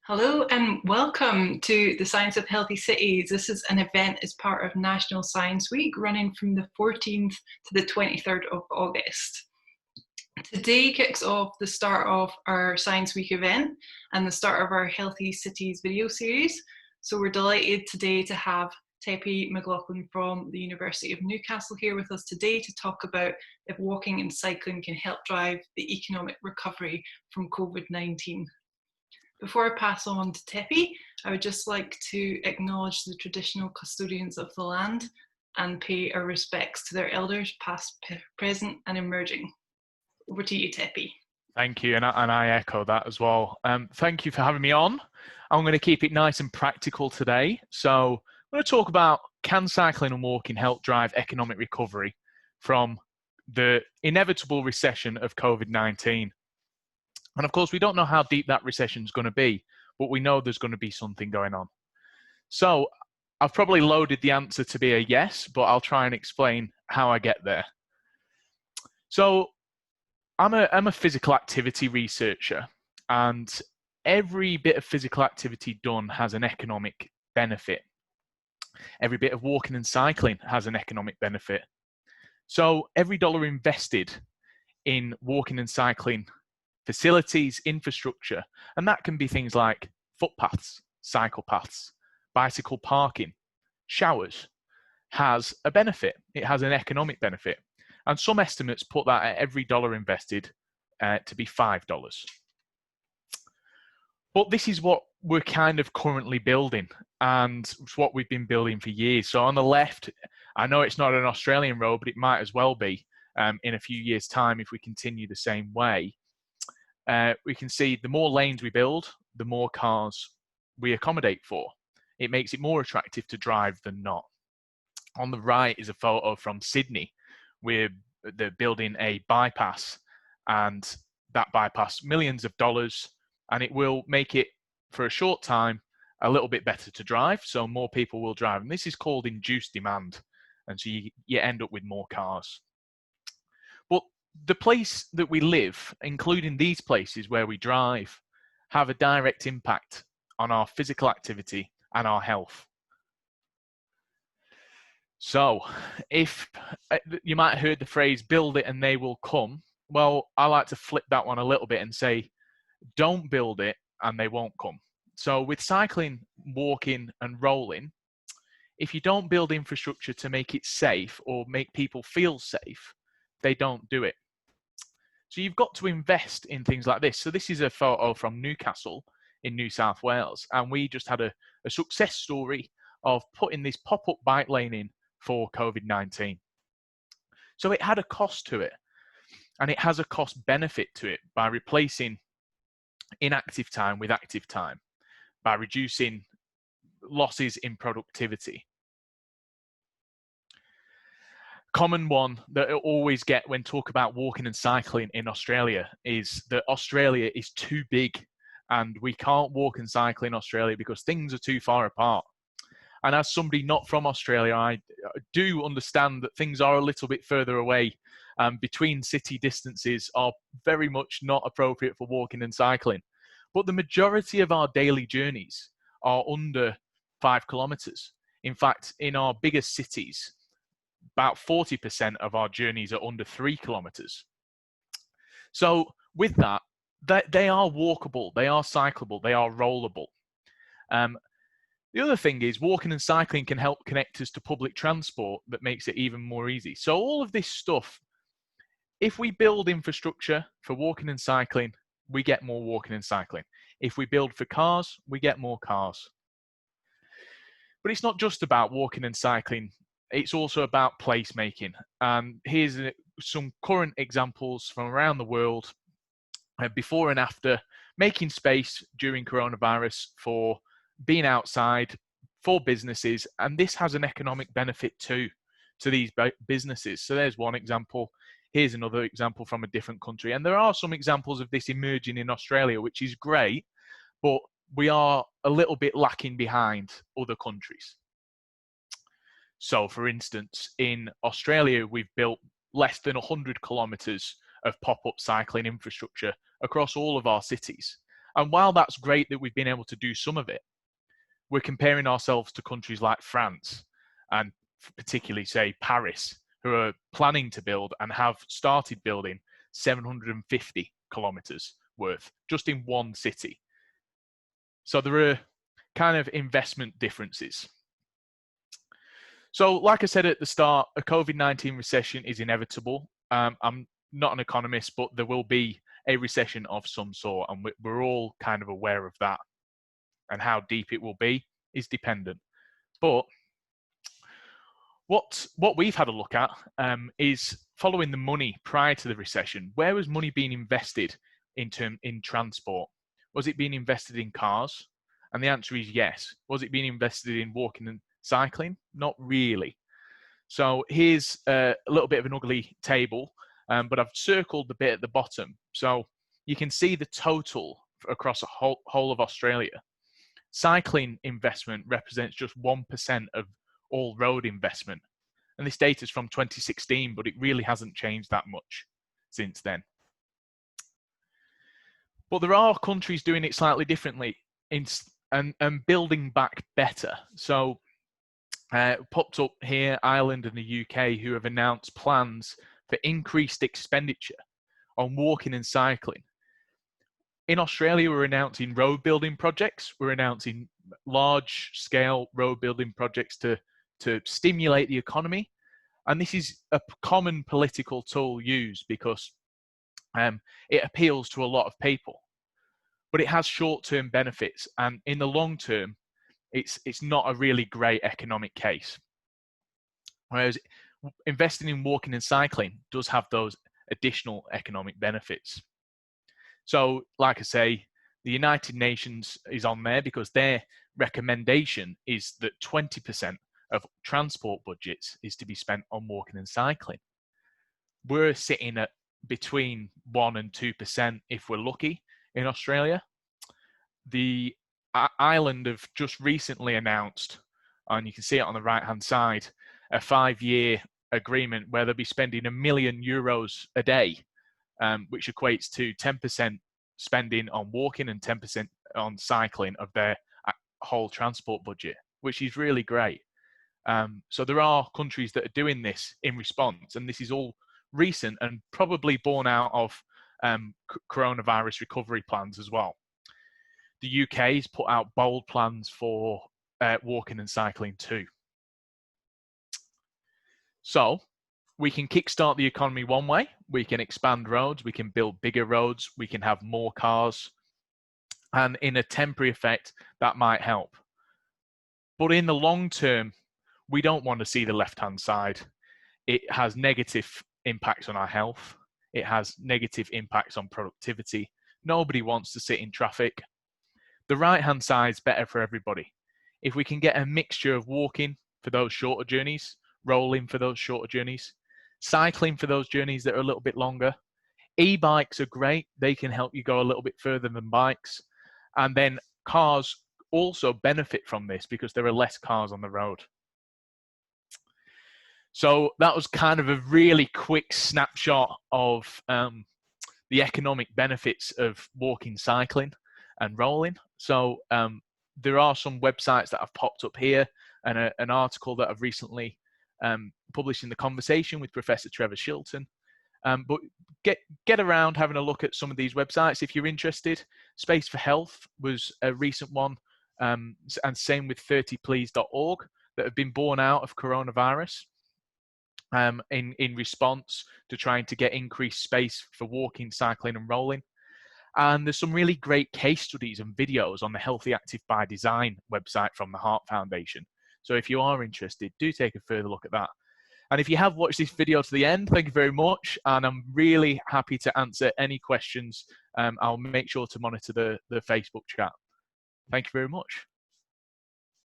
Hello and welcome to the Science of Healthy Cities. This is an event as part of National Science Week running from the 14th to the 23rd of August. Today kicks off the start of our Science Week event and the start of our Healthy Cities video series. So we're delighted today to have Tepi Mclaughlin from the University of Newcastle here with us today to talk about if walking and cycling can help drive the economic recovery from COVID-19. Before I pass on to Tepi, I would just like to acknowledge the traditional custodians of the land and pay our respects to their elders, past, present and emerging. Over to you, Tepi. Thank you, and I echo that as well. Thank you for having me on. I'm going to keep it nice and practical today. So I'm going to talk about, can cycling and walking help drive economic recovery from the inevitable recession of COVID-19? And of course, we don't know how deep that recession is going to be, but we know there's going to be something going on. So I've probably loaded the answer to be a yes, but I'll try and explain how I get there. So I'm a physical activity researcher, and every bit of physical activity done has an economic benefit. Every bit of walking and cycling has an economic benefit. So every dollar invested in walking and cycling facilities, infrastructure, and that can be things like footpaths, cycle paths, bicycle parking, showers, has a benefit. It has an economic benefit. And some estimates put that at every dollar invested to be $5. But this is what we're kind of currently building, and it's what we've been building for years. So on the left, I know it's not an Australian road, but it might as well be in a few years' time if we continue the same way. We can see the more lanes we build, the more cars we accommodate for. It makes it more attractive to drive than not. On the right is a photo from Sydney. They're building a bypass, and that bypass, millions of dollars, and it will make it, for a short time, a little bit better to drive, so more people will drive. And this is called induced demand, and so you end up with more cars. But the place that we live, including these places where we drive, have a direct impact on our physical activity and our health. So if you might have heard the phrase, build it and they will come. Well, I like to flip that one a little bit and say, don't build it and they won't come. So with cycling, walking and rolling, if you don't build infrastructure to make it safe or make people feel safe, they don't do it. So you've got to invest in things like this. So this is a photo from Newcastle in New South Wales, and we just had a success story of putting this pop-up bike lane in for COVID-19. So it had a cost to it, and it has a cost benefit to it by replacing inactive time with active time, by reducing losses in productivity. Common one that I always get when talk about walking and cycling in Australia is that Australia is too big and we can't walk and cycle in Australia because things are too far apart. And as somebody not from Australia, I do understand that things are a little bit further away. Between city distances are very much not appropriate for walking and cycling. But the majority of our daily journeys are under 5 kilometers. In fact, in our biggest cities, about 40% of our journeys are under 3 kilometers. So with that, they are walkable, they are cyclable, they are rollable. The other thing is walking and cycling can help connect us to public transport that makes it even more easy. So all of this stuff, if we build infrastructure for walking and cycling, we get more walking and cycling. If we build for cars, we get more cars. But it's not just about walking and cycling. It's also about placemaking. Here's some current examples from around the world, before and after, making space during coronavirus for being outside, for businesses, and this has an economic benefit too to these businesses. So there's one example. Here's another example from a different country. And there are some examples of this emerging in Australia, which is great, but we are a little bit lacking behind other countries. So for instance, in Australia, we've built less than 100 kilometers of pop-up cycling infrastructure across all of our cities. And while that's great that we've been able to do some of it, we're comparing ourselves to countries like France and particularly, say, Paris, who are planning to build and have started building 750 kilometers worth just in one city. So there are kind of investment differences. So like I said at the start, a COVID-19 recession is inevitable. I'm not an economist, but there will be a recession of some sort, and we're all kind of aware of that. And how deep it will be is dependent. But what we've had a look at is following the money prior to the recession. Where was money being invested in transport? Was it being invested in cars? And the answer is yes. Was it being invested in walking and cycling? Not really. So here's a little bit of an ugly table, but I've circled the bit at the bottom. So you can see the total across a whole of Australia. Cycling investment represents just 1% of all road investment. And this data is from 2016, but it really hasn't changed that much since then. But there are countries doing it slightly differently and building back better. So popped up here, Ireland and the UK, who have announced plans for increased expenditure on walking and cycling. In Australia, we're announcing road building projects. We're announcing large scale road building projects to stimulate the economy. And this is a common political tool used because it appeals to a lot of people. But it has short-term benefits, and in the long term, it's not a really great economic case. Whereas investing in walking and cycling does have those additional economic benefits. So, like I say, the United Nations is on there because their recommendation is that 20% of transport budgets is to be spent on walking and cycling. We're sitting at between 1% and 2% if we're lucky in Australia. The Ireland have just recently announced, and you can see it on the right-hand side, a 5-year agreement where they'll be spending €1 million a day, which equates to 10% spending on walking and 10% on cycling of their whole transport budget, which is really great. So there are countries that are doing this in response, and this is all recent and probably born out of coronavirus recovery plans as well. The UK has put out bold plans for walking and cycling too. So we can kickstart the economy one way. We can expand roads. We can build bigger roads. We can have more cars. And in a temporary effect, that might help. But in the long term, we don't want to see the left-hand side. It has negative impacts on our health. It has negative impacts on productivity. Nobody wants to sit in traffic. The right-hand side is better for everybody. If we can get a mixture of walking for those shorter journeys, rolling for those shorter journeys, cycling for those journeys that are a little bit longer. E-bikes are great. They can help you go a little bit further than bikes. And then cars also benefit from this because there are less cars on the road. So that was kind of a really quick snapshot of the economic benefits of walking, cycling, and rolling. So there are some websites that have popped up here, and an article that I've recently published in The Conversation with Professor Trevor Shilton. But get around having a look at some of these websites if you're interested. Space for Health was a recent one, and same with 30please.org, that have been born out of coronavirus in response to trying to get increased space for walking, cycling, and rolling. And there's some really great case studies and videos on the Healthy Active by Design website from the Heart Foundation. So if you are interested, do take a further look at that. And if you have watched this video to the end, thank you very much. And I'm really happy to answer any questions. I'll make sure to monitor the Facebook chat. Thank you very much.